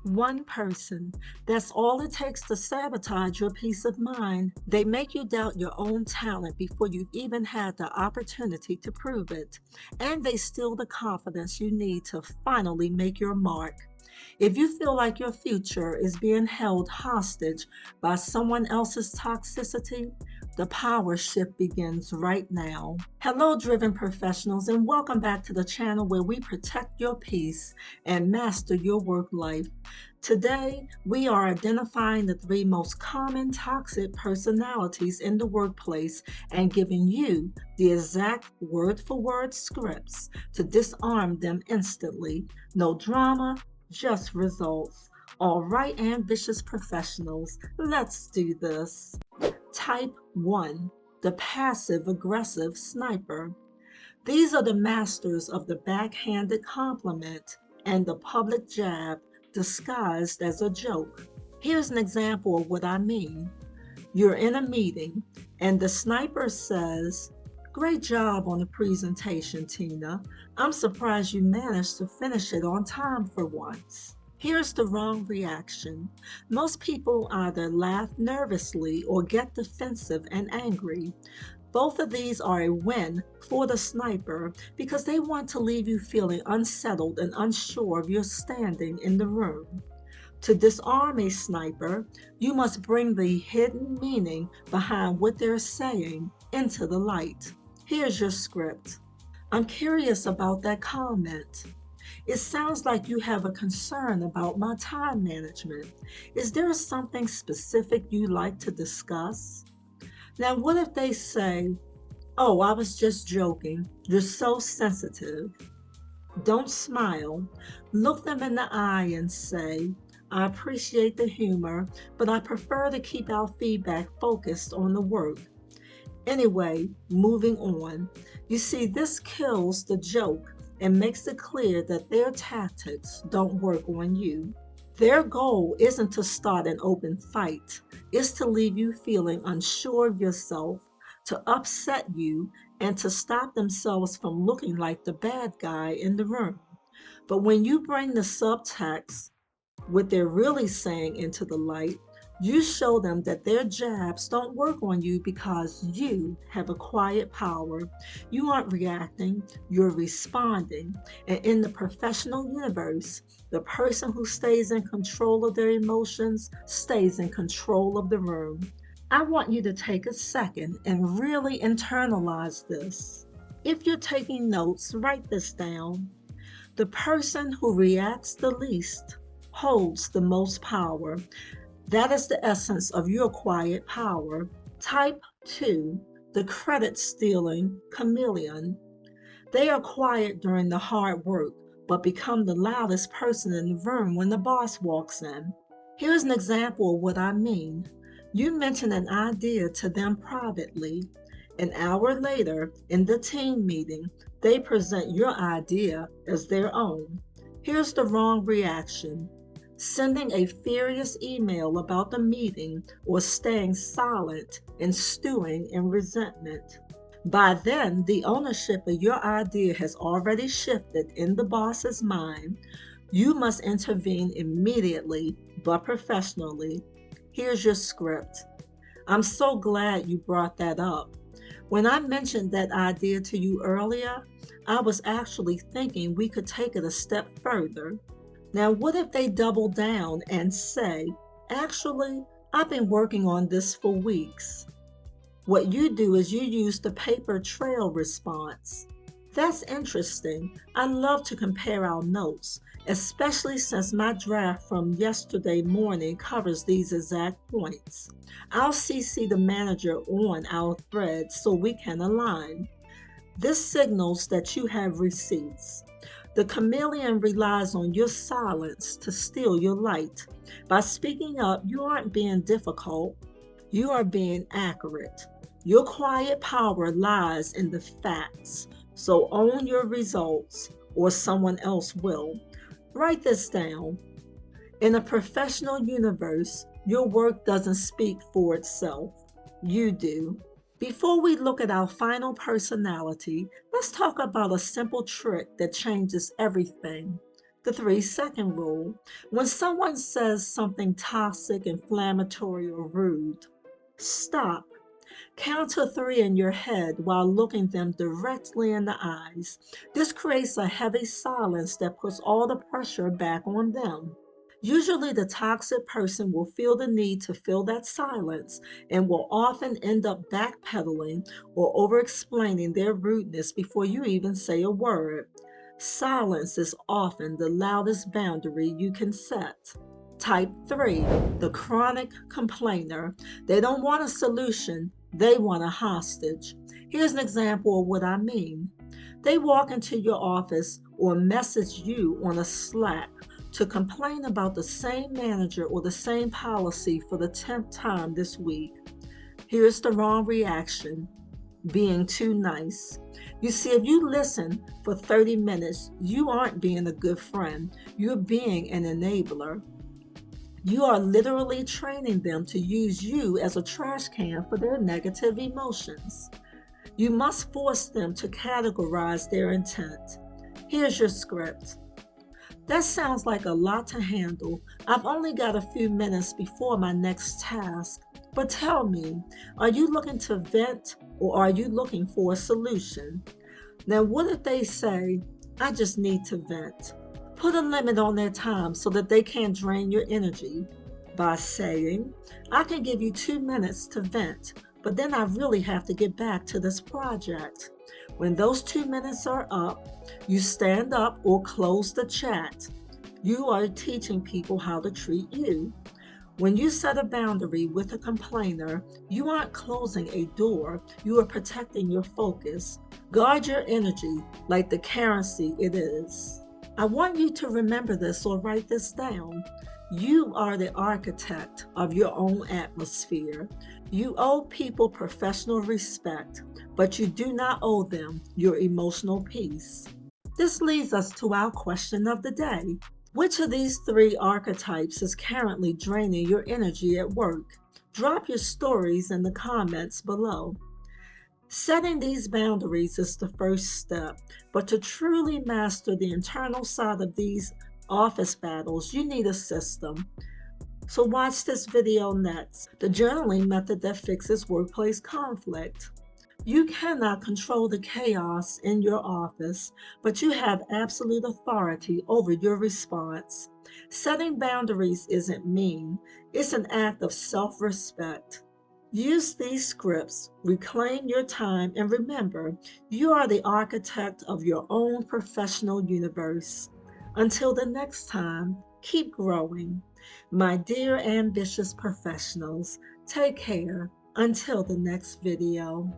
One person. That's all it takes to sabotage your peace of mind. They make you doubt your own talent before you've even had the opportunity to prove it. And they steal the confidence you need to finally make your mark. If you feel like your future is being held hostage by someone else's toxicity, the power shift begins right now. Hello, driven professionals, and welcome back to the channel where we protect your peace and master your work life. Today, we are identifying the three most common toxic personalities in the workplace and giving you the exact word for word scripts to disarm them instantly. No drama, just results. All right, ambitious professionals, let's do this. Type 1, the passive aggressive sniper. These are the masters of the backhanded compliment and the public jab disguised as a joke. Here's an example of what I mean. You're in a meeting and the sniper says, "Great job on the presentation, Tina. I'm surprised you managed to finish it on time for once." Here's the wrong reaction. Most people either laugh nervously or get defensive and angry. Both of these are a win for the sniper because they want to leave you feeling unsettled and unsure of your standing in the room. To disarm a sniper, you must bring the hidden meaning behind what they're saying into the light. Here's your script. "I'm curious about that comment. It sounds like you have a concern about my time management. Is there something specific you'd like to discuss?" Now, what if they say, "Oh, I was just joking. You're so sensitive." Don't smile. Look them in the eye and say, "I appreciate the humor, but I prefer to keep our feedback focused on the work." Anyway, moving on. You see, this kills the joke and makes it clear that their tactics don't work on you. Their goal isn't to start an open fight, it's to leave you feeling unsure of yourself, to upset you, and to stop themselves from looking like the bad guy in the room. But when you bring the subtext, what they're really saying, into the light, you show them that their jabs don't work on you because you have a quiet power. You aren't reacting, you're responding. And in the professional universe, the person who stays in control of their emotions stays in control of the room. I want you to take a second and really internalize this. If you're taking notes, write this down. The person who reacts the least holds the most power. That is the essence of your quiet power. Type 2, the credit-stealing chameleon. They are quiet during the hard work, but become the loudest person in the room when the boss walks in. Here's an example of what I mean. You mention an idea to them privately. An hour later, in the team meeting, they present your idea as their own. Here's the wrong reaction. Sending a furious email about the meeting or staying silent and stewing in resentment. By then, the ownership of your idea has already shifted in the boss's mind. You must intervene immediately but professionally. Here's your script. "I'm so glad you brought that up. When I mentioned that idea to you earlier, I was actually thinking we could take it a step further." Now, what if they double down and say, "Actually, I've been working on this for weeks"? What you do is you use the paper trail response. "That's interesting. I love to compare our notes, especially since my draft from yesterday morning covers these exact points. I'll CC the manager on our thread so we can align." This signals that you have receipts. The chameleon relies on your silence to steal your light. By speaking up, you aren't being difficult, you are being accurate. Your quiet power lies in the facts, so own your results or someone else will. Write this down. In a professional universe, your work doesn't speak for itself. You do. Before we look at our final personality, let's talk about a simple trick that changes everything. The 3-second rule. When someone says something toxic, inflammatory, or rude, stop. Count to 3 in your head while looking them directly in the eyes. This creates a heavy silence that puts all the pressure back on them. Usually, the toxic person will feel the need to fill that silence and will often end up backpedaling or over explaining their rudeness before you even say a word. Silence is often the loudest boundary you can set. Type 3, the chronic complainer. They don't want a solution, they want a hostage. Here's an example of what I mean. They walk into your office or message you on a Slack to complain about the same manager or the same policy for the 10th time this week. Here's the wrong reaction: being too nice. You see, if you listen for 30 minutes, you aren't being a good friend, you're being an enabler. You are literally training them to use you as a trash can for their negative emotions. You must force them to categorize their intent. Here's your script. That sounds like a lot to handle. I've only got a few minutes before my next task. But tell me, are you looking to vent or are you looking for a solution? Now, what if they say, I just need to vent? Put a limit on their time so that they can't drain your energy by saying, I can give you 2 minutes to vent, but then I really have to get back to this project. When those 2 minutes are up, you stand up or close the chat. You are teaching people how to treat you. When you set a boundary with a complainer, you aren't closing a door, you are protecting your focus. Guard your energy like the currency it is. I want you to remember this or write this down. You are the architect of your own atmosphere. You owe people professional respect, but you do not owe them your emotional peace. This leads us to our question of the day. Which of these 3 archetypes is currently draining your energy at work? Drop your stories in the comments below. Setting these boundaries is the first step, but to truly master the internal side of these office battles, you need a system. So watch this video next, the journaling method that fixes workplace conflict. You cannot control the chaos in your office, but you have absolute authority over your response. Setting boundaries isn't mean, it's an act of self-respect. Use these scripts, reclaim your time, and remember, you are the architect of your own professional universe. Until the next time, keep growing. My dear ambitious professionals, take care. Until the next video.